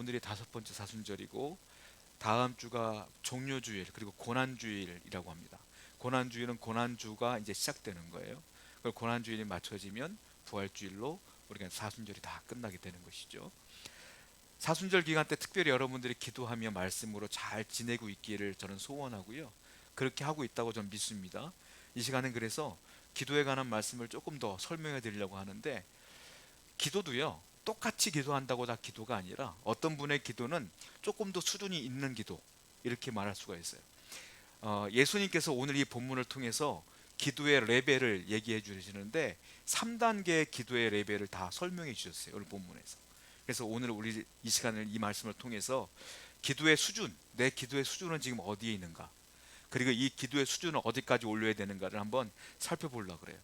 오늘이 다섯 번째 사순절이고 다음 주가 종료주일 그리고 고난주일이라고 합니다. 고난주일은 고난주가 이제 시작되는 거예요. 그 고난주일이 맞춰지면 부활주일로 우리가 사순절이 다 끝나게 되는 것이죠. 사순절 기간 때 특별히 여러분들이 기도하며 말씀으로 잘 지내고 있기를 저는 소원하고요. 그렇게 하고 있다고 저는 믿습니다. 이 시간은 그래서 기도에 관한 말씀을 조금 더 설명해 드리려고 하는데, 기도도요 똑같이 기도한다고 다 기도가 아니라 어떤 분의 기도는 조금 더 수준이 있는 기도, 이렇게 말할 수가 있어요. 예수님께서 오늘 이 본문을 통해서 기도의 레벨을 얘기해 주시는데 3단계의 기도의 레벨을 다 설명해 주셨어요, 오늘 본문에서. 그래서 오늘 우리 이 시간을 이 말씀을 통해서 기도의 수준, 내 기도의 수준은 지금 어디에 있는가, 그리고 이 기도의 수준을 어디까지 올려야 되는가를 한번 살펴보려고 그래요.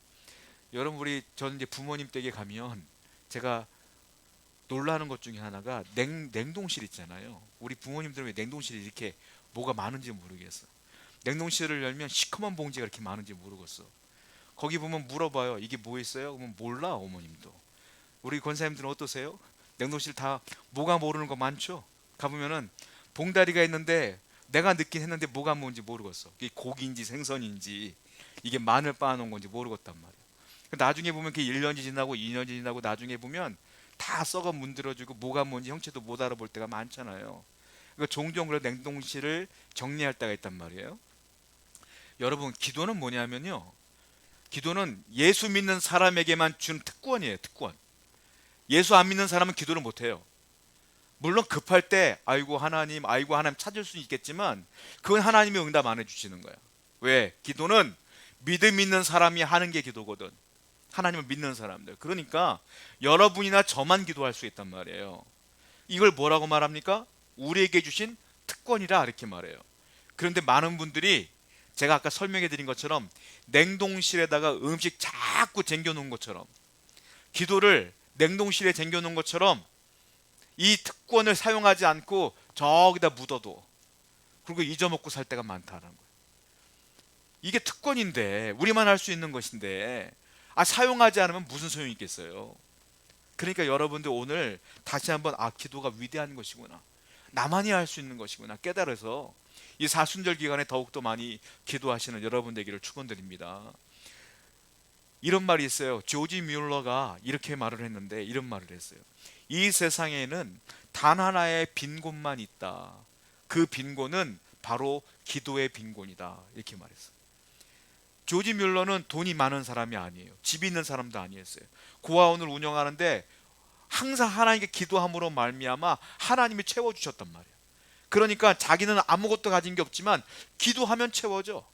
여러분, 저는 이제 부모님 댁에 가면 제가 놀라는 것 중에 하나가 냉동실 있잖아요. 우리 부모님들은 왜 냉동실이 이렇게 뭐가 많은지 모르겠어. 냉동실을 열면 시커먼 봉지가 이렇게 많은지 모르겠어. 거기 보면 물어봐요. 이게 뭐 있어요? 그러면 몰라, 어머님도. 우리 권사님들은 어떠세요? 냉동실 다 뭐가 모르는 거 많죠? 가보면은 봉다리가 있는데 내가 넣긴 했는데 뭐가 뭔지 모르겠어. 이게 고기인지 생선인지 이게 마늘 빻아놓은 건지 모르겠단 말이야. 나중에 보면 그게 1년이 지나고 2년이 지나고 나중에 보면 다 썩어 문드러지고 뭐가 뭔지 형체도 못 알아볼 때가 많잖아요. 그러니까 종종 그런 냉동실을 정리할 때가 있단 말이에요. 여러분, 기도는 뭐냐면요, 기도는 예수 믿는 사람에게만 준 특권이에요, 특권. 예수 안 믿는 사람은 기도를 못해요. 물론 급할 때 아이고 하나님 찾을 수는 있겠지만 그건 하나님이 응답 안 해주시는 거야. 왜? 기도는 믿음 있는 사람이 하는 게 기도거든. 하나님을 믿는 사람들. 그러니까 여러분이나 저만 기도할 수 있단 말이에요. 이걸 뭐라고 말합니까? 우리에게 주신 특권이라, 이렇게 말해요. 그런데 많은 분들이 제가 아까 설명해 드린 것처럼 냉동실에다가 음식 자꾸 쟁겨 놓은 것처럼, 기도를 냉동실에 쟁겨 놓은 것처럼 이 특권을 사용하지 않고 저기다 묻어둬. 그리고 잊어먹고 살 때가 많다는 거예요. 이게 특권인데, 우리만 할 수 있는 것인데 사용하지 않으면 무슨 소용이 있겠어요. 그러니까 여러분들 오늘 다시 한번 기도가 위대한 것이구나, 나만이 할 수 있는 것이구나 깨달아서 이 사순절 기간에 더욱더 많이 기도하시는 여러분 되기를 축원드립니다. 이런 말이 있어요. 조지 뮬러가 이렇게 말을 했는데, 이런 말을 했어요. 이 세상에는 단 하나의 빈 곳만 있다. 그 빈 곳은 바로 기도의 빈 곳이다, 이렇게 말했어요. 조지 뮬러는 돈이 많은 사람이 아니에요. 집이 있는 사람도 아니었어요. 고아원을 운영하는데 항상 하나님께 기도함으로 말미암아 하나님이 채워주셨단 말이에요. 그러니까 자기는 아무것도 가진 게 없지만 기도하면 채워져.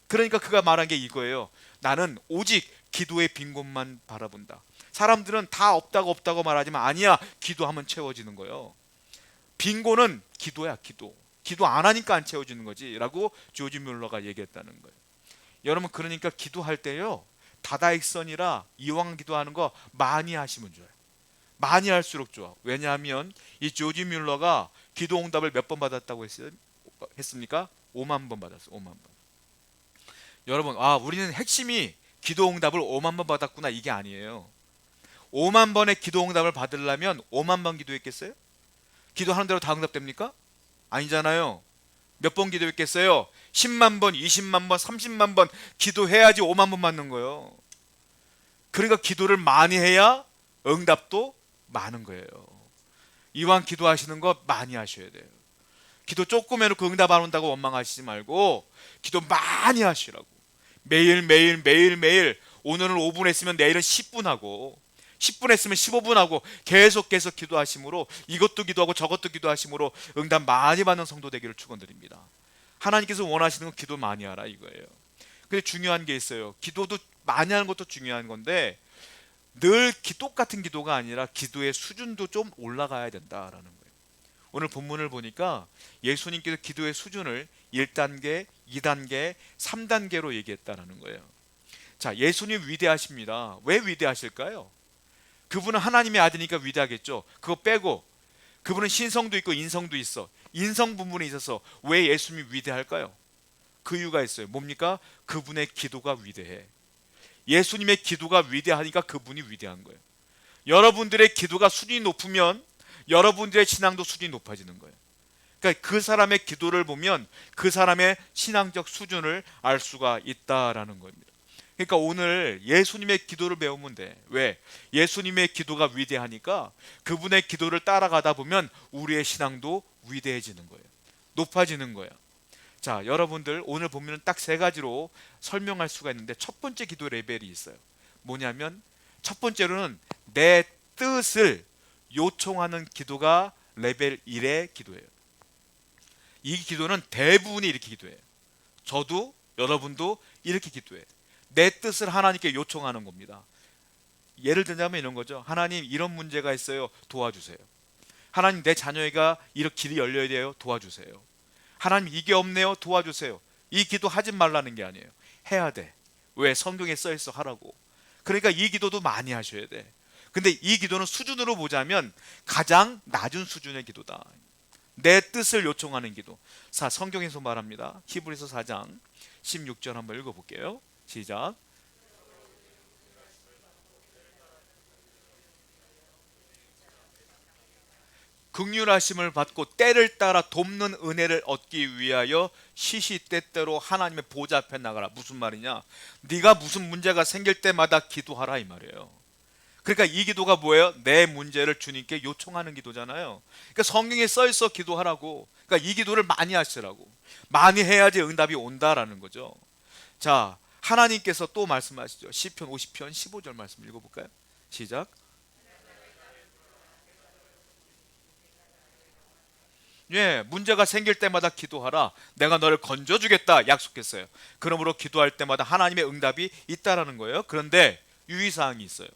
그러니까 그가 말한 게 이거예요. 나는 오직 기도의 빈 곳만 바라본다. 사람들은 다 없다고 말하지만 아니야, 기도하면 채워지는 거예요. 빈 곳은 기도야, 기도 안 하니까 안 채워지는 거지 라고 조지 뮬러가 얘기했다는 거예요. 여러분, 그러니까 기도할 때요, 다다익선이라 이왕 기도하는 거 많이 하시면 좋아요. 많이 할수록 좋아. 왜냐하면 이 조지 뮬러가 기도 응답을 몇 번 받았다고 했습니까? 5만 번 받았어요. 5만 번. 여러분, 우리는 핵심이 기도 응답을 5만 번 받았구나, 이게 아니에요. 5만 번의 기도 응답을 받으려면 5만 번 기도했겠어요? 기도하는 대로 다 응답됩니까? 아니잖아요. 몇 번 기도했겠어요? 10만 번, 20만 번, 30만 번 기도해야지 5만 번 받는 거예요. 그러니까 기도를 많이 해야 응답도 많은 거예요. 이왕 기도하시는 거 많이 하셔야 돼요. 기도 조금 해놓고 응답 안 온다고 원망하시지 말고 기도 많이 하시라고. 매일 오늘은 5분 했으면 내일은 10분 하고 10분 했으면 15분 하고 계속 기도하심으로, 이것도 기도하고 저것도 기도하심으로 응답 많이 받는 성도 되기를 축원드립니다. 하나님께서 원하시는 건 기도 많이 하라, 이거예요. 근데 중요한 게 있어요. 기도도 많이 하는 것도 중요한 건데 늘 똑같은 기도가 아니라 기도의 수준도 좀 올라가야 된다라는 거예요. 오늘 본문을 보니까 예수님께서 기도의 수준을 1단계, 2단계, 3단계로 얘기했다는 거예요. 자, 예수님 위대하십니다. 왜 위대하실까요? 그분은 하나님의 아들이니까 위대하겠죠. 그거 빼고 그분은 신성도 있고 인성도 있어. 인성 부분에 있어서 왜 예수님이 위대할까요? 그 이유가 있어요. 뭡니까? 그분의 기도가 위대해. 예수님의 기도가 위대하니까 그분이 위대한 거예요. 여러분들의 기도가 수준이 높으면 여러분들의 신앙도 수준이 높아지는 거예요. 그러니까 그 사람의 기도를 보면 그 사람의 신앙적 수준을 알 수가 있다라는 겁니다. 그러니까 오늘 예수님의 기도를 배우면 돼. 왜? 예수님의 기도가 위대하니까 그분의 기도를 따라가다 보면 우리의 신앙도 위대해지는 거예요. 높아지는 거예요. 자, 여러분들 오늘 보면 딱 세 가지로 설명할 수가 있는데, 첫 번째 기도 레벨이 있어요. 뭐냐면 첫 번째로는 내 뜻을 요청하는 기도가 레벨 1의 기도예요. 이 기도는 대부분이 이렇게 기도해요. 저도 여러분도 이렇게 기도해요. 내 뜻을 하나님께 요청하는 겁니다. 예를 들자면 이런 거죠. 하나님, 이런 문제가 있어요, 도와주세요. 하나님, 내 자녀가 이렇게 길이 열려야 돼요, 도와주세요. 하나님, 이게 없네요, 도와주세요. 이 기도 하지 말라는 게 아니에요. 해야 돼. 왜? 성경에 써 있어, 하라고. 그러니까 이 기도도 많이 하셔야 돼. 근데 이 기도는 수준으로 보자면 가장 낮은 수준의 기도다. 내 뜻을 요청하는 기도. 자, 성경에서 말합니다. 히브리서 4장 16절 한번 읽어볼게요. 시작. 긍휼하심을 받고 때를 따라 돕는 은혜를 얻기 위하여 시시때때로 하나님의 보좌 앞에 나가라. 무슨 말이냐? 네가 무슨 문제가 생길 때마다 기도하라, 이 말이에요. 그러니까 이 기도가 뭐예요? 내 문제를 주님께 요청하는 기도잖아요. 그러니까 성경에 써 있어, 기도하라고. 그러니까 이 기도를 많이 하시라고. 많이 해야지 응답이 온다라는 거죠. 자, 하나님께서 또 말씀하시죠. 시편 50편 15절 말씀 읽어볼까요? 시작. 예, 문제가 생길 때마다 기도하라. 내가 너를 건져주겠다 약속했어요. 그러므로 기도할 때마다 하나님의 응답이 있다라는 거예요. 그런데 유의사항이 있어요.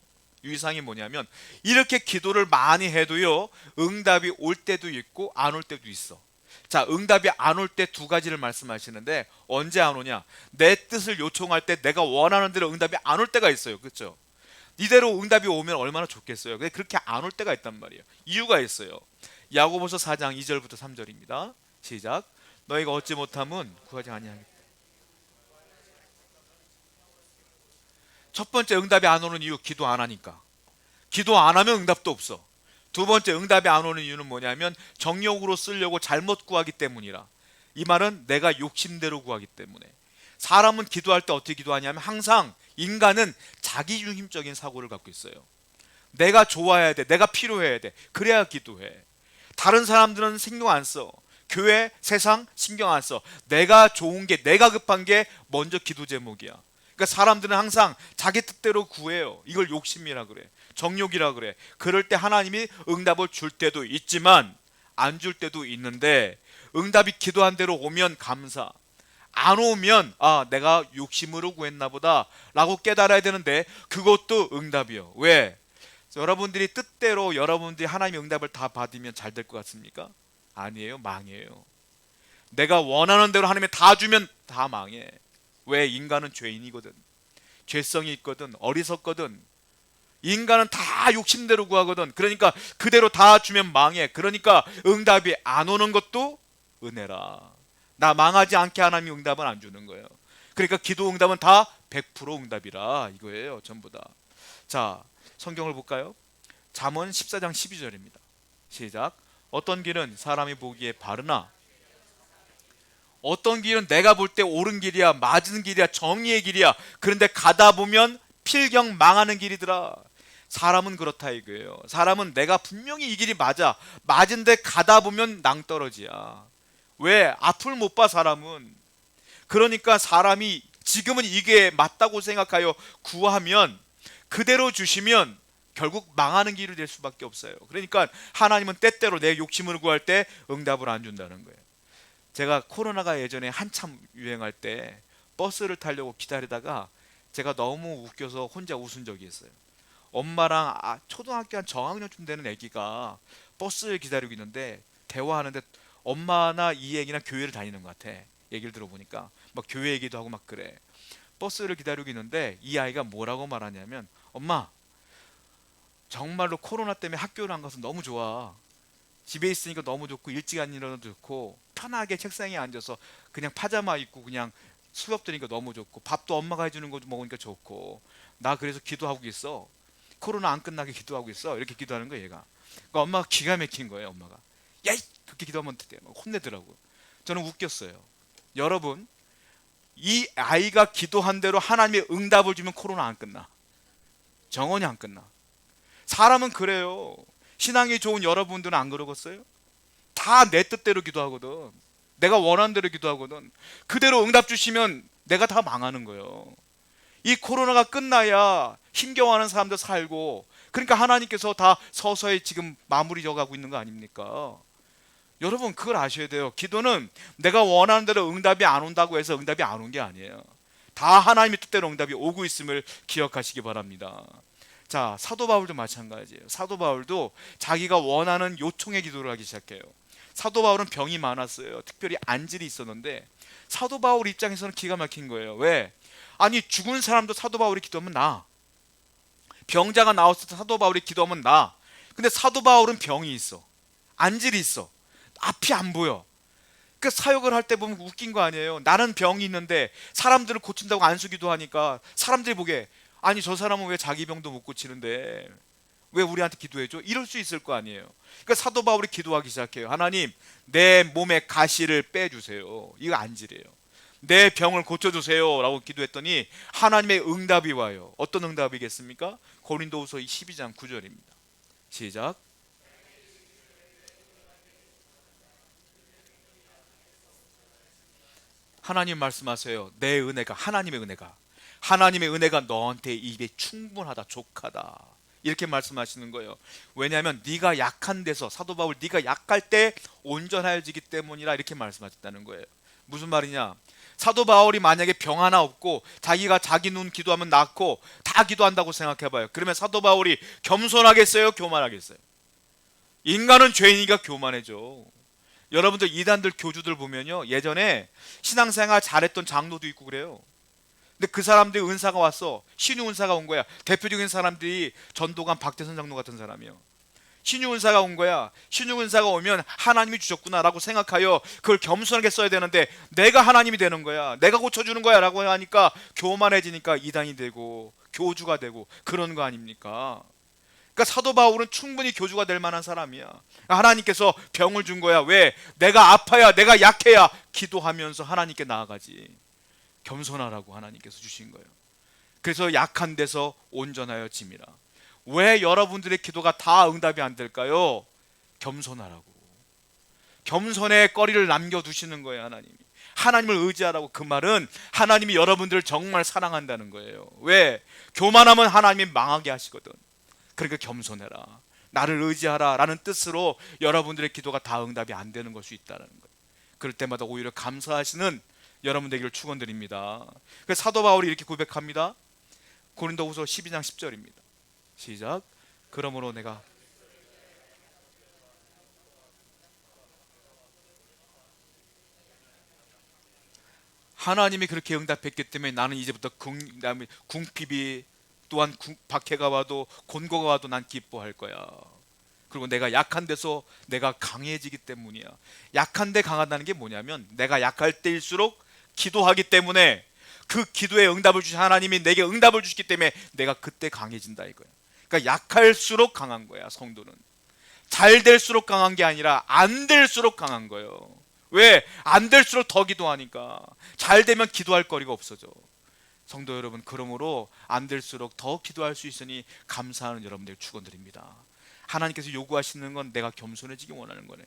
유의사항이 뭐냐면, 이렇게 기도를 많이 해도요, 응답이 올 때도 있고 안 올 때도 있어. 자, 응답이 안 올 때 두 가지를 말씀하시는데, 언제 안 오냐? 내 뜻을 요청할 때 내가 원하는 대로 응답이 안 올 때가 있어요. 그렇죠? 이대로 응답이 오면 얼마나 좋겠어요. 근데 그렇게 안 올 때가 있단 말이에요. 이유가 있어요. 야고보서 4장 2절부터 3절입니다. 시작. 너희가 얻지 못함은 구하지 아니하겠다. 첫 번째, 응답이 안 오는 이유, 기도 안 하니까. 기도 안 하면 응답도 없어. 두 번째, 응답이 안 오는 이유는 뭐냐면 정욕으로 쓰려고 잘못 구하기 때문이라. 이 말은 내가 욕심대로 구하기 때문에. 사람은 기도할 때 어떻게 기도하냐면, 항상 인간은 자기중심적인 사고를 갖고 있어요. 내가 좋아해야 돼, 내가 필요해야 돼, 그래야 기도해. 다른 사람들은 신경 안 써. 교회, 세상 신경 안 써. 내가 좋은 게, 내가 급한 게 먼저 기도 제목이야. 그러니까 사람들은 항상 자기 뜻대로 구해요. 이걸 욕심이라 그래. 정욕이라 그래. 그럴 때 하나님이 응답을 줄 때도 있지만 안 줄 때도 있는데, 응답이 기도한 대로 오면 감사, 안 오면 아, 내가 욕심으로 구했나 보다 라고 깨달아야 되는데, 그것도 응답이요. 왜? 여러분들이 뜻대로 여러분들이 하나님의 응답을 다 받으면 잘 될 것 같습니까? 아니에요. 망해요. 내가 원하는 대로 하나님이 다 주면 다 망해. 왜? 인간은 죄인이거든. 죄성이 있거든. 어리석거든. 인간은 다 욕심대로 구하거든. 그러니까 그대로 다 주면 망해. 그러니까 응답이 안 오는 것도 은혜라. 나 망하지 않게 하나님이 응답은 안 주는 거예요. 그러니까 기도 응답은 다 100% 응답이라 이거예요. 전부 다. 자, 성경을 볼까요? 잠언 14장 12절입니다. 시작. 어떤 길은 사람이 보기에 바르나 어떤 길은 내가 볼 때 옳은 길이야, 맞은 길이야, 정의의 길이야. 그런데 가다 보면 필경 망하는 길이더라. 사람은 그렇다 이거예요. 사람은 내가 분명히 이 길이 맞아, 맞은데 가다 보면 낭떠러지야. 왜? 앞을 못 봐, 사람은. 그러니까 사람이 지금은 이게 맞다고 생각하여 구하면, 그대로 주시면 결국 망하는 길이 될 수밖에 없어요. 그러니까 하나님은 때때로 내 욕심으로 구할 때 응답을 안 준다는 거예요. 제가 코로나가 예전에 한참 유행할 때 버스를 타려고 기다리다가 제가 너무 웃겨서 혼자 웃은 적이 있어요. 엄마랑 초등학교 한 저학년쯤 되는 애기가 버스를 기다리고 있는데 대화하는데, 엄마나 이 애기나 교회를 다니는 것 같아. 얘기를 들어보니까 막 교회 얘기도 하고 막 그래. 버스를 기다리고 있는데 이 아이가 뭐라고 말하냐면, 엄마, 정말로 코로나 때문에 학교를 안 가서 너무 좋아. 집에 있으니까 너무 좋고, 일찍 안 일어나도 좋고, 편하게 책상에 앉아서 그냥 파자마 입고 그냥 수업 들으니까 너무 좋고, 밥도 엄마가 해주는 거 먹으니까 좋고, 나 그래서 기도하고 있어. 코로나 안 끝나게 기도하고 있어. 이렇게 기도하는 거야, 얘가. 그러니까 엄마가 기가 막힌 거예요. 엄마가 야이 그렇게 기도하면 어떡해 막 혼내더라고요. 저는 웃겼어요. 여러분, 이 아이가 기도한 대로 하나님의 응답을 주면 코로나 안 끝나. 정원이 안 끝나. 사람은 그래요. 신앙이 좋은 여러분들은 안 그러겠어요? 다 내 뜻대로 기도하거든. 내가 원하는 대로 기도하거든. 그대로 응답 주시면 내가 다 망하는 거예요. 이 코로나가 끝나야 힘겨워하는 사람도 살고, 그러니까 하나님께서 다 서서히 지금 마무리 져가고 있는 거 아닙니까? 여러분 그걸 아셔야 돼요. 기도는 내가 원하는 대로 응답이 안 온다고 해서 응답이 안 온 게 아니에요. 다 하나님의 뜻대로 응답이 오고 있음을 기억하시기 바랍니다. 자, 사도 바울도 마찬가지예요. 사도 바울도 자기가 원하는 요청의 기도를 하기 시작해요. 사도 바울은 병이 많았어요. 특별히 안질이 있었는데 사도 바울 입장에서는 기가 막힌 거예요. 왜? 아니 죽은 사람도 사도 바울이 기도하면 나. 병자가 나왔을 때 사도 바울이 기도하면 나. 근데 사도 바울은 병이 있어. 안질이 있어. 앞이 안 보여. 그 사역을 할 때 보면 웃긴 거 아니에요. 나는 병이 있는데 사람들을 고친다고 안수 기도하니까 사람들이 보게 아니 저 사람은 왜 자기 병도 못 고치는데 왜 우리한테 기도해줘? 이럴 수 있을 거 아니에요. 그러니까 사도 바울이 기도하기 시작해요. 하나님 내 몸에 가시를 빼주세요. 이거 안질이에요. 내 병을 고쳐주세요 라고 기도했더니 하나님의 응답이 와요. 어떤 응답이겠습니까? 고린도후서 12장 9절입니다. 시작. 하나님 말씀하세요. 내 은혜가 하나님의 은혜가 너한테 입에 충분하다, 족하다. 이렇게 말씀하시는 거예요. 왜냐하면 네가 약한 데서 사도 바울 네가 약할 때 온전해지기 때문이라 이렇게 말씀하셨다는 거예요. 무슨 말이냐? 사도 바울이 만약에 병 하나 없고 자기가 자기 눈 기도하면 낫고 다 기도한다고 생각해봐요. 그러면 사도 바울이 겸손하겠어요? 교만하겠어요? 인간은 죄인이니까 교만해져. 여러분들 이단들 교주들 보면요, 예전에 신앙생활 잘했던 장로도 있고 그래요. 근데 그 사람들이 은사가 왔어. 신유 은사가 온 거야. 대표적인 사람들이 전도관 박대선 장로 같은 사람이요. 신유 은사가 온 거야. 신유 은사가 오면 하나님이 주셨구나라고 생각하여 그걸 겸손하게 써야 되는데 내가 하나님이 되는 거야. 내가 고쳐주는 거야 라고 하니까 교만해지니까 이단이 되고 교주가 되고 그런 거 아닙니까? 그러니까 사도 바울은 충분히 교주가 될 만한 사람이야. 하나님께서 병을 준 거야. 왜? 내가 아파야, 내가 약해야 기도하면서 하나님께 나아가지. 겸손하라고 하나님께서 주신 거예요. 그래서 약한 데서 온전하여 짐이라. 왜 여러분들의 기도가 다 응답이 안 될까요? 겸손하라고. 겸손의 거리를 남겨두시는 거예요. 하나님을 의지하라고. 그 말은 하나님이 여러분들을 정말 사랑한다는 거예요. 왜? 교만하면 하나님이 망하게 하시거든. 그러니까 겸손해라, 나를 의지하라 라는 뜻으로 여러분들의 기도가 다 응답이 안 되는 걸 수 있다는 거예요. 그럴 때마다 오히려 감사하시는 여러분 되기를 축원드립니다. 그래서 사도 바울이 이렇게 고백합니다. 고린도후서 12장 10절입니다. 시작. 그러므로 내가 하나님이 그렇게 응답했기 때문에 나는 이제부터 궁핍이 또한 박해가 와도 곤고가 와도 난 기뻐할 거야. 그리고 내가 약한 데서 내가 강해지기 때문이야. 약한 데 강하다는 게 뭐냐면 내가 약할 때일수록 기도하기 때문에 그 기도에 응답을 주신 하나님이 내게 응답을 주시기 때문에 내가 그때 강해진다 이거야. 그러니까 약할수록 강한 거야. 성도는 잘 될수록 강한 게 아니라 안 될수록 강한 거예요. 왜? 안 될수록 더 기도하니까. 잘 되면 기도할 거리가 없어져. 성도 여러분, 그러므로 안 될수록 더 기도할 수 있으니 감사하는 여러분들 축원드립니다. 하나님께서 요구하시는 건 내가 겸손해지기 원하는 거네요.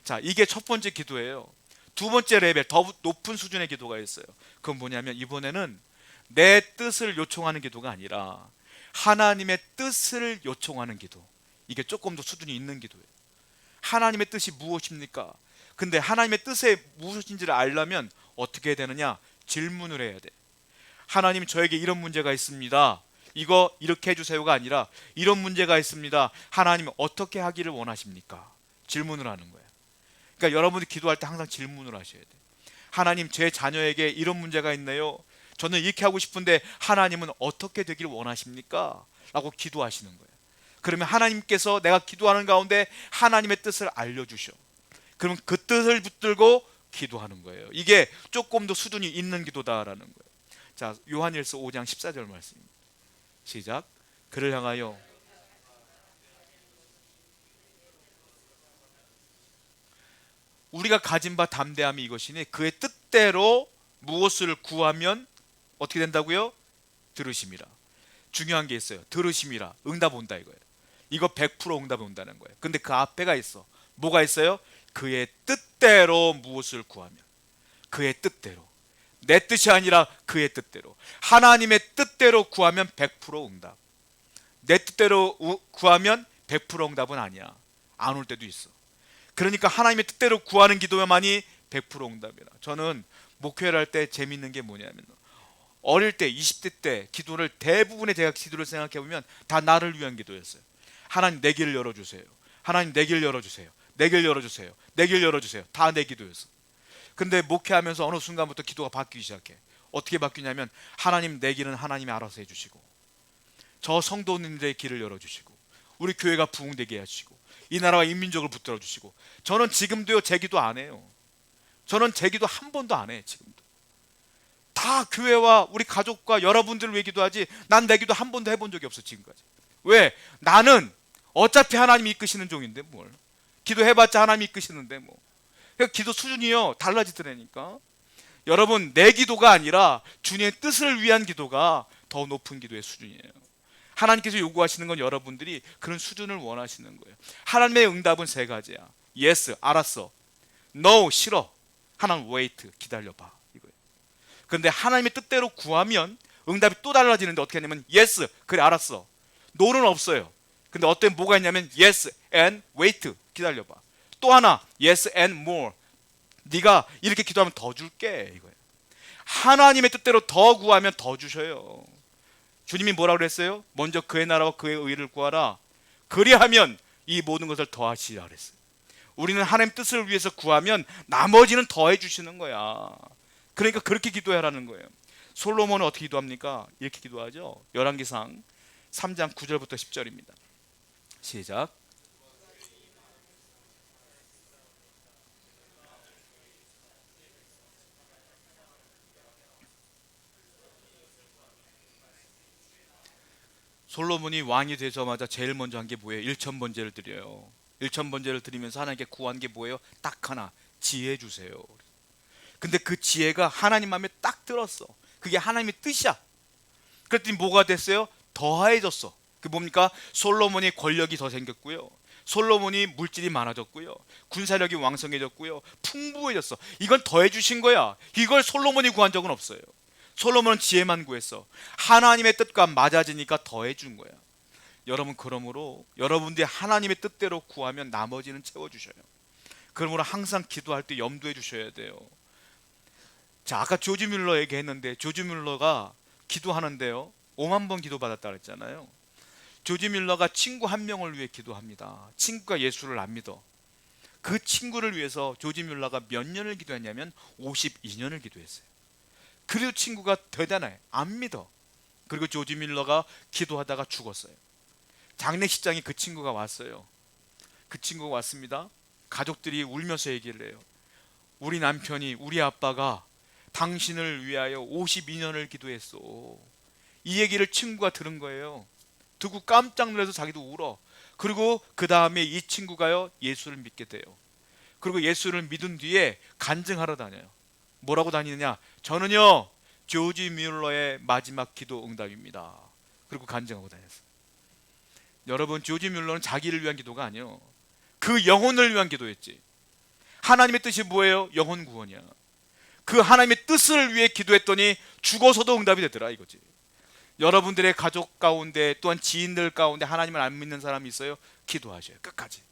자, 이게 첫 번째 기도예요. 두 번째 레벨, 더 높은 수준의 기도가 있어요. 그건 뭐냐면 이번에는 내 뜻을 요청하는 기도가 아니라 하나님의 뜻을 요청하는 기도. 이게 조금 더 수준이 있는 기도예요. 하나님의 뜻이 무엇입니까? 근데 하나님의 뜻이 무엇인지를 알려면 어떻게 해야 되느냐? 질문을 해야 돼. 하나님, 저에게 이런 문제가 있습니다. 이거 이렇게 해주세요가 아니라 이런 문제가 있습니다. 하나님 어떻게 하기를 원하십니까? 질문을 하는 거예요. 그러니까 여러분이 기도할 때 항상 질문을 하셔야 돼요. 하나님, 제 자녀에게 이런 문제가 있네요. 저는 이렇게 하고 싶은데 하나님은 어떻게 되기를 원하십니까? 라고 기도하시는 거예요. 그러면 하나님께서 내가 기도하는 가운데 하나님의 뜻을 알려주셔. 그럼 그 뜻을 붙들고 기도하는 거예요. 이게 조금 더 수준이 있는 기도다라는 거예요. 자, 요한일서 5장 14절 말씀입니다. 시작. 그를 향하여 우리가 가진 바 담대함이 이것이니 그의 뜻대로 무엇을 구하면 어떻게 된다고요? 들으심이라. 중요한 게 있어요. 들으심이라. 응답 온다 이거예요. 이거 100% 응답이 온다는 거예요. 근데 그 앞에가 있어. 뭐가 있어요? 그의 뜻대로 무엇을 구하면. 그의 뜻대로. 내 뜻이 아니라 그의 뜻대로. 하나님의 뜻대로 구하면 100% 응답. 내 뜻대로 구하면 100% 응답은 아니야. 안 올 때도 있어. 그러니까 하나님의 뜻대로 구하는 기도야만이 100% 응답이라. 저는 목회를 할 때 재밌는 게 뭐냐면, 어릴 때 20대 때 기도를 대부분의 제가 기도를 생각해 보면 다 나를 위한 기도였어요. 하나님 내 길을 열어주세요. 하나님 내 길 열어주세요. 내 길 열어주세요. 내 길 열어주세요. 다 내 기도였어. 근데 목회하면서 어느 순간부터 기도가 바뀌기 시작해. 어떻게 바뀌냐면, 하나님 내 길은 하나님이 알아서 해주시고, 저 성도님들의 길을 열어주시고, 우리 교회가 부흥되게 해주시고, 이 나라와 인민족을 붙들어 주시고. 저는 지금도요 제 기도 안 해요. 저는 제 기도 한 번도 안 해. 지금도 다 교회와 우리 가족과 여러분들을 위해 기도하지, 난 내 기도 한 번도 해본 적이 없어 지금까지. 왜? 나는 어차피 하나님이 이끄시는 종인데 뭘 기도해봤자 하나님이 이끄시는데 뭐. 그러니까 기도 수준이요 달라지더라니까. 여러분, 내 기도가 아니라 주님의 뜻을 위한 기도가 더 높은 기도의 수준이에요. 하나님께서 요구하시는 건 여러분들이 그런 수준을 원하시는 거예요. 하나님의 응답은 세 가지야. Yes, 알았어. No, 싫어. 하나는 wait, 기다려봐 이거예요. 그런데 하나님의 뜻대로 구하면 응답이 또 달라지는데 어떻게 하냐면 Yes, 그래 알았어. No는 없어요. 근데 어떤 뭐가 있냐면 Yes and wait, 기다려봐. 또 하나 Yes and more, 네가 이렇게 기도하면 더 줄게 이거예요. 하나님의 뜻대로 더 구하면 더 주셔요. 주님이 뭐라고 그랬어요? 먼저 그의 나라와 그의 의를 구하라. 그리하면 이 모든 것을 더하시라 그랬어요. 우리는 하나님 뜻을 위해서 구하면 나머지는 더해 주시는 거야. 그러니까 그렇게 기도하라는 거예요. 솔로몬은 어떻게 기도합니까? 이렇게 기도하죠. 열왕기상 3장 9절부터 10절입니다. 시작. 솔로몬이 왕이 되자마자 제일 먼저 한 게 뭐예요? 일천번제를 드려요. 일천번제를 드리면서 하나님께 구한 게 뭐예요? 딱 하나, 지혜 주세요. 근데 그 지혜가 하나님 마음에 딱 들었어. 그게 하나님의 뜻이야. 그랬더니 뭐가 됐어요? 더해졌어. 그 뭡니까? 솔로몬이 권력이 더 생겼고요, 솔로몬이 물질이 많아졌고요, 군사력이 왕성해졌고요, 풍부해졌어. 이건 더해 주신 거야. 이걸 솔로몬이 구한 적은 없어요. 솔로몬은 지혜만 구했어. 하나님의 뜻과 맞아지니까 더해 준 거야. 여러분, 그러므로 여러분들이 하나님의 뜻대로 구하면 나머지는 채워주셔요. 그러므로 항상 기도할 때 염두해 주셔야 돼요. 자, 아까 조지 뮬러 얘기했는데, 조지 뮬러가 기도하는데요 5만 번 기도받았다 그랬잖아요. 조지 뮬러가 친구 한 명을 위해 기도합니다. 친구가 예수를 안 믿어. 그 친구를 위해서 조지 뮬러가 몇 년을 기도했냐면 52년을 기도했어요. 그래도 친구가 대단해. 안 믿어. 그리고 조지 뮬러가 기도하다가 죽었어요. 장례식장에 그 친구가 왔어요. 그 친구가 왔습니다. 가족들이 울면서 얘기를 해요. 우리 남편이, 우리 아빠가 당신을 위하여 52년을 기도했어. 이 얘기를 친구가 들은 거예요. 듣고 깜짝 놀라서 자기도 울어. 그리고 그 다음에 이 친구가요 예수를 믿게 돼요. 그리고 예수를 믿은 뒤에 간증하러 다녀요. 뭐라고 다니느냐? 저는요 조지 뮬러의 마지막 기도 응답입니다. 그리고 간증하고 다녔어요. 여러분, 조지 뮬러는 자기를 위한 기도가 아니에요. 그 영혼을 위한 기도였지. 하나님의 뜻이 뭐예요? 영혼 구원이야. 그 하나님의 뜻을 위해 기도했더니 죽어서도 응답이 되더라 이거지. 여러분들의 가족 가운데 또한 지인들 가운데 하나님을 안 믿는 사람이 있어요? 기도하셔요 끝까지.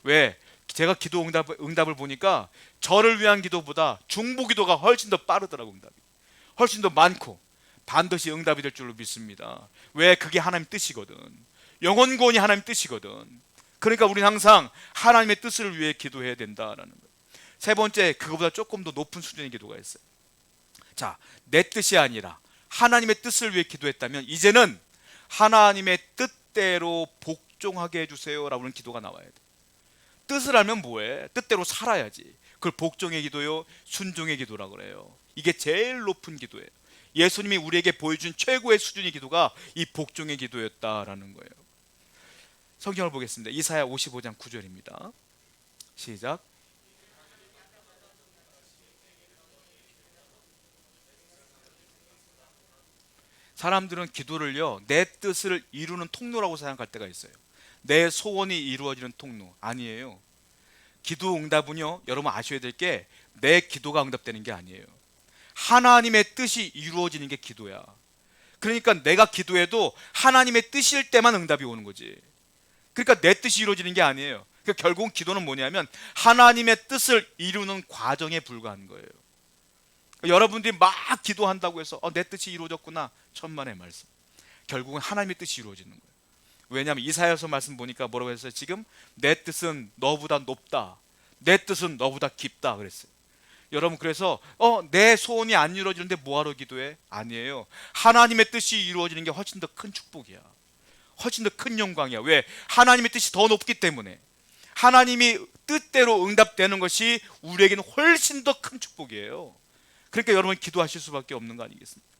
왜? 제가 기도 응답을 보니까 저를 위한 기도보다 중보 기도가 훨씬 더 빠르더라고. 응답이 훨씬 더 많고 반드시 응답이 될 줄로 믿습니다. 왜? 그게 하나님 뜻이거든. 영혼 구원이 하나님 뜻이거든. 그러니까 우리는 항상 하나님의 뜻을 위해 기도해야 된다라는 거예요. 세 번째, 그거보다 조금 더 높은 수준의 기도가 있어요. 자, 내 뜻이 아니라 하나님의 뜻을 위해 기도했다면 이제는 하나님의 뜻대로 복종하게 해주세요 라고 하는 기도가 나와야 돼. 뜻을 알면 뭐해? 뜻대로 살아야지. 그걸 복종의 기도요, 순종의 기도라고 그래요. 이게 제일 높은 기도예요. 예수님이 우리에게 보여준 최고의 수준의 기도가 이 복종의 기도였다라는 거예요. 성경을 보겠습니다. 이사야 55장 9절입니다. 시작. 사람들은 기도를요, 내 뜻을 이루는 통로라고 생각할 때가 있어요. 내 소원이 이루어지는 통로. 아니에요. 기도 응답은요, 여러분 아셔야 될 게 내 기도가 응답되는 게 아니에요. 하나님의 뜻이 이루어지는 게 기도야. 그러니까 내가 기도해도 하나님의 뜻일 때만 응답이 오는 거지. 그러니까 내 뜻이 이루어지는 게 아니에요. 그러니까 결국 기도는 뭐냐면 하나님의 뜻을 이루는 과정에 불과한 거예요. 여러분들이 막 기도한다고 해서 내 뜻이 이루어졌구나, 천만의 말씀. 결국은 하나님의 뜻이 이루어지는 거예요. 왜냐하면 이사야서 말씀 보니까 뭐라고 했어요? 지금 내 뜻은 너보다 높다, 내 뜻은 너보다 깊다 그랬어요. 여러분, 그래서 내 소원이 안 이루어지는데 뭐하러 기도해? 아니에요. 하나님의 뜻이 이루어지는 게 훨씬 더 큰 축복이야. 훨씬 더 큰 영광이야. 왜? 하나님의 뜻이 더 높기 때문에. 하나님이 뜻대로 응답되는 것이 우리에게는 훨씬 더 큰 축복이에요. 그러니까 여러분 기도하실 수밖에 없는 거 아니겠습니까?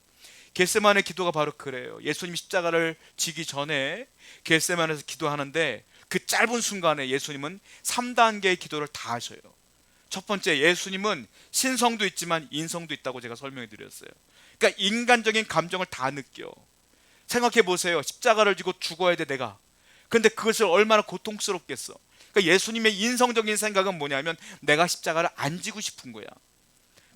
겟세마네 기도가 바로 그래요. 예수님이 십자가를 지기 전에 겟세마네에서 기도하는데 그 짧은 순간에 예수님은 3단계의 기도를 다 하셔요. 첫 번째, 예수님은 신성도 있지만 인성도 있다고 제가 설명해 드렸어요. 그러니까 인간적인 감정을 다 느껴. 생각해 보세요. 십자가를 지고 죽어야 돼 내가. 근데 그것을 얼마나 고통스럽겠어. 그러니까 예수님의 인성적인 생각은 뭐냐면 내가 십자가를 안 지고 싶은 거야.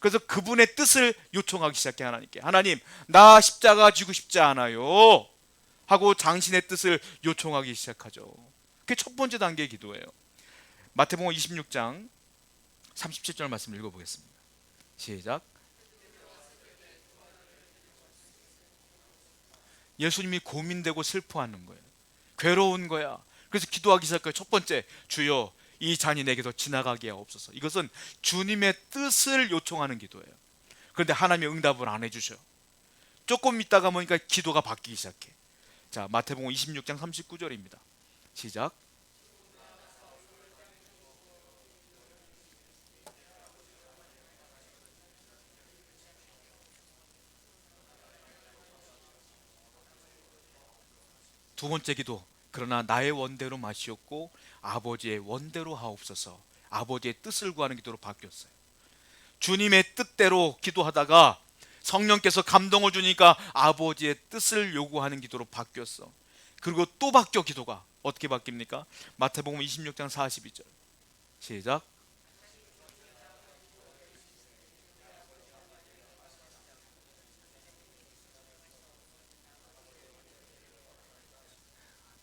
그래서 그분의 뜻을 요청하기 시작해. 하나님께, 하나님 나 십자가 지고 싶지 않아요 하고 당신의 뜻을 요청하기 시작하죠. 그게 첫 번째 단계의 기도예요. 마태복음 26장 37절 말씀 읽어보겠습니다. 시작. 예수님이 고민되고 슬퍼하는 거예요. 괴로운 거야. 그래서 기도하기 시작해요. 첫 번째, 주여 이 잔이 내게서 지나가게 하옵소서. 이것은 주님의 뜻을 요청하는 기도예요. 그런데 하나님이 응답을 안 해주셔. 조금 있다가 보니까 기도가 바뀌기 시작해. 자, 마태복음 26장 39절입니다. 시작. 두 번째 기도. 그러나 나의 원대로 마시옵고 아버지의 원대로 하옵소서. 아버지의 뜻을 구하는 기도로 바뀌었어요. 주님의 뜻대로 기도하다가 성령께서 감동을 주니까 아버지의 뜻을 요구하는 기도로 바뀌었어. 그리고 또 바뀌어. 기도가 어떻게 바뀝니까? 마태복음 26장 42절 시작.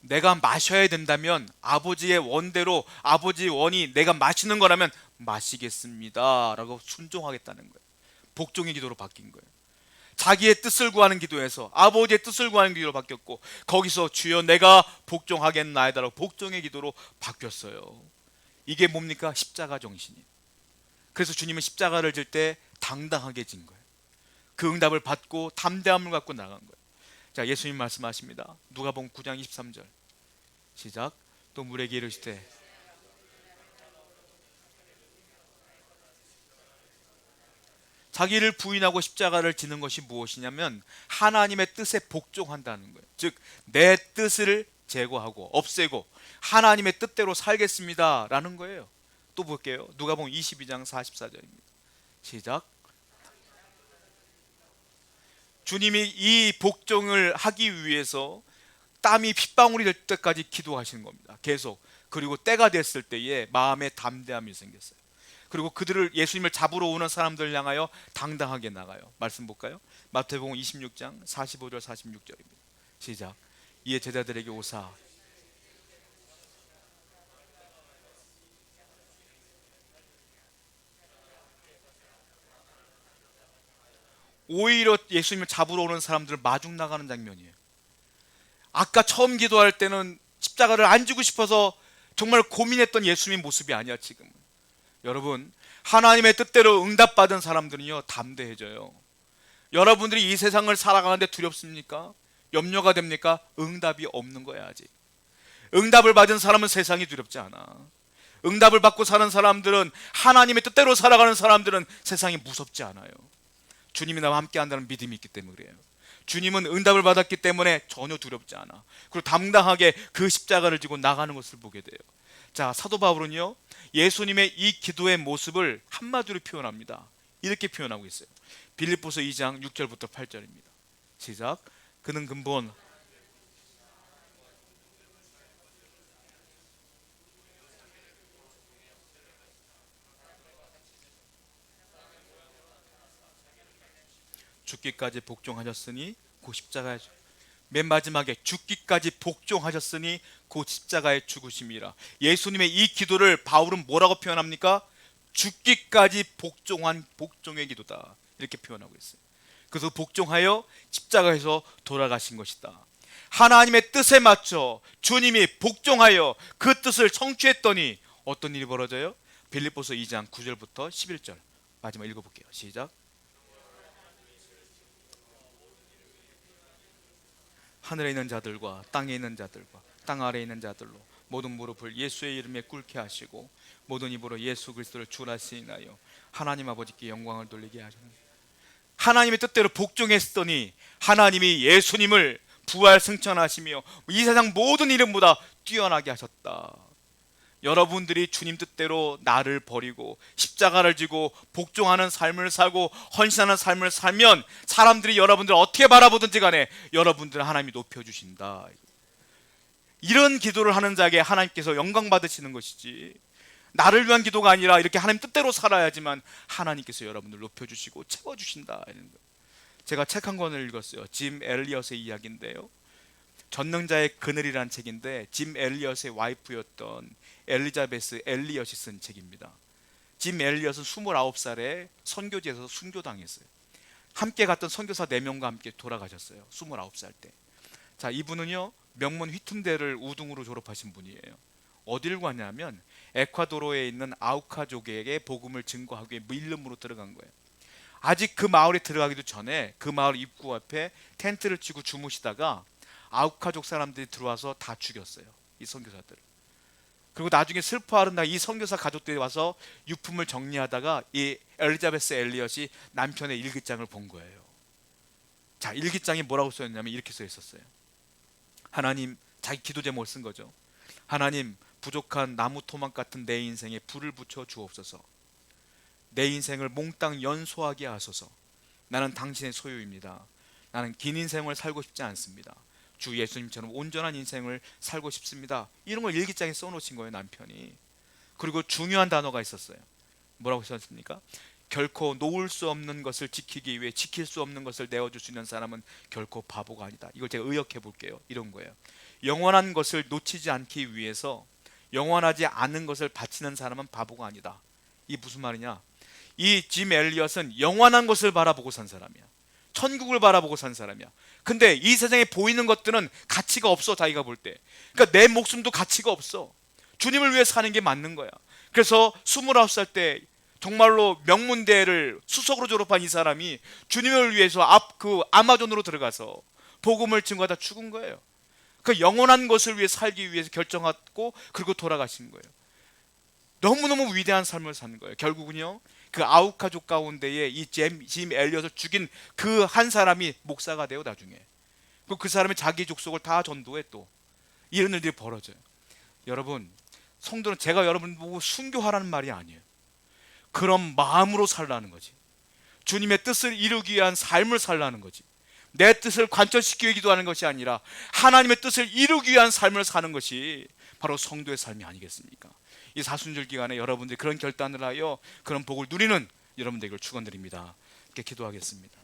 내가 마셔야 된다면 아버지의 원대로, 아버지의 원이 내가 마시는 거라면 마시겠습니다 라고 순종하겠다는 거예요. 복종의 기도로 바뀐 거예요. 자기의 뜻을 구하는 기도에서 아버지의 뜻을 구하는 기도로 바뀌었고, 거기서 주여 내가 복종하겠나이다 라고 복종의 기도로 바뀌었어요. 이게 뭡니까? 십자가 정신이에요. 그래서 주님은 십자가를 질 때 당당하게 진 거예요. 그 응답을 받고 담대함을 갖고 나간 거예요. 자, 예수님 말씀하십니다. 누가복음 9장 23절 시작. 또 물에게 이르시되 자기를 부인하고 십자가를 지는 것이 무엇이냐면 하나님의 뜻에 복종한다는 거예요. 즉 내 뜻을 제거하고 없애고 하나님의 뜻대로 살겠습니다 라는 거예요. 또 볼게요. 누가복음 22장 44절입니다. 시작. 주님이 이 복종을 하기 위해서 땀이 핏방울이 될 때까지 기도하시는 겁니다. 계속. 그리고 때가 됐을 때에 마음에 담대함이 생겼어요. 그리고 그들을, 예수님을 잡으러 오는 사람들 향하여 당당하게 나가요. 말씀 볼까요? 마태복음 26장 45절 46절입니다. 시작. 이에 제자들에게 오사 오히려 예수님을 잡으러 오는 사람들을 마중 나가는 장면이에요. 아까 처음 기도할 때는 십자가를 안 지고 싶어서 정말 고민했던 예수님의 모습이 아니야 지금은. 여러분, 하나님의 뜻대로 응답받은 사람들은요 담대해져요. 여러분들이 이 세상을 살아가는데 두렵습니까? 염려가 됩니까? 응답이 없는 거야 아직. 응답을 받은 사람은 세상이 두렵지 않아. 응답을 받고 사는 사람들은, 하나님의 뜻대로 살아가는 사람들은 세상이 무섭지 않아요. 주님이 나와 함께 한다는 믿음이 있기 때문에 그래요. 주님은 응답을 받았기 때문에 전혀 두렵지 않아. 그리고 당당하게 그 십자가를 지고 나가는 것을 보게 돼요. 자, 사도 바울은요 예수님의 이 기도의 모습을 한마디로 표현합니다. 이렇게 표현하고 있어요. 빌립보서 2장 6절부터 8절입니다. 시작. 그는 근본 죽기까지 복종하셨으니 그 십자가에 맨 마지막에 죽기까지 복종하셨으니 그 십자가의 죽으심이라. 예수님의 이 기도를 바울은 뭐라고 표현합니까? 죽기까지 복종한 복종의 기도다, 이렇게 표현하고 있어요. 그래서 복종하여 십자가에서 돌아가신 것이다. 하나님의 뜻에 맞춰 주님이 복종하여 그 뜻을 성취했더니 어떤 일이 벌어져요? 빌립보서 2장 9절부터 11절 마지막 읽어볼게요. 시작. 하늘에 있는 자들과 땅에 있는 자들과 땅 아래에 있는 자들로 모든 무릎을 예수의 이름에 꿇게 하시고 모든 입으로 예수 그리스도를 주라 시인하여 하나님 아버지께 영광을 돌리게 하셨습니다. 하나님의 뜻대로 복종했더니 하나님이 예수님을 부활 승천하시며 이 세상 모든 이름보다 뛰어나게 하셨다. 여러분들이 주님 뜻대로 나를 버리고 십자가를 지고 복종하는 삶을 살고 헌신하는 삶을 살면 사람들이 여러분들을 어떻게 바라보든지 간에 여러분들은 하나님이 높여주신다. 이런 기도를 하는 자에게 하나님께서 영광 받으시는 것이지, 나를 위한 기도가 아니라 이렇게 하나님 뜻대로 살아야지만 하나님께서 여러분들 높여주시고 채워주신다. 이런 거예요. 제가 책 한 권을 읽었어요. 짐 엘리엇의 이야기인데요, 전능자의 그늘이라는 책인데 짐 엘리엇의 와이프였던 엘리자베스 엘리엇이 쓴 책입니다. 짐 엘리엇은 29살에 선교지에서 순교당했어요. 함께 갔던 선교사 4명과 함께 돌아가셨어요. 29살 때. 자, 이분은요 명문 휘툰대를 우등으로 졸업하신 분이에요. 어딜 가냐면 에콰도르에 있는 아우카족에게 복음을 증거하기 위해 밀림으로 들어간 거예요. 아직 그 마을에 들어가기도 전에 그 마을 입구 앞에 텐트를 치고 주무시다가 아우카족 사람들이 들어와서 다 죽였어요, 이 선교사들을. 그리고 나중에 슬퍼하는 날 이 선교사 가족들이 와서 유품을 정리하다가 이 엘리자베스 엘리엇이 남편의 일기장을 본 거예요. 자, 일기장에 뭐라고 써있냐면 이렇게 써 있었어요. 하나님, 자기 기도 제목을 쓴 거죠. 하나님, 부족한 나무 토막 같은 내 인생에 불을 붙여 주옵소서. 내 인생을 몽땅 연소하게 하소서. 나는 당신의 소유입니다. 나는 긴 인생을 살고 싶지 않습니다. 주 예수님처럼 온전한 인생을 살고 싶습니다. 이런 걸 일기장에 써놓으신 거예요, 남편이. 그리고 중요한 단어가 있었어요. 뭐라고 썼습니까? 결코 놓을 수 없는 것을 지키기 위해 지킬 수 없는 것을 내어줄 수 있는 사람은 결코 바보가 아니다. 이걸 제가 의역해 볼게요. 이런 거예요. 영원한 것을 놓치지 않기 위해서 영원하지 않은 것을 바치는 사람은 바보가 아니다. 이 무슨 말이냐? 이 짐 엘리엇은 영원한 것을 바라보고 산 사람이야. 천국을 바라보고 산 사람이야. 근데 이 세상에 보이는 것들은 가치가 없어, 자기가 볼 때. 그러니까 내 목숨도 가치가 없어. 주님을 위해 사는 게 맞는 거야. 그래서 29살 때 정말로 명문대를 수석으로 졸업한 이 사람이 주님을 위해서 그 아마존으로 들어가서 복음을 증거하다 죽은 거예요. 그 영원한 것을 위해 살기 위해서 결정하고 그리고 돌아가신 거예요. 너무너무 위대한 삶을 사는 거예요. 결국은요, 그 아우카족 가운데에 이 짐 엘리엇을 죽인 그 한 사람이 목사가 돼요, 나중에. 그 사람이 자기 족속을 다 전도해. 또 이런 일들이 벌어져요. 여러분, 성도는 제가 여러분 보고 순교하라는 말이 아니에요. 그런 마음으로 살라는 거지. 주님의 뜻을 이루기 위한 삶을 살라는 거지. 내 뜻을 관철시키기 기도하는 것이 아니라 하나님의 뜻을 이루기 위한 삶을 사는 것이 바로 성도의 삶이 아니겠습니까? 이 사순절 기간에 여러분들이 그런 결단을 하여 그런 복을 누리는 여러분 되기를 축원드립니다. 이렇게 기도하겠습니다.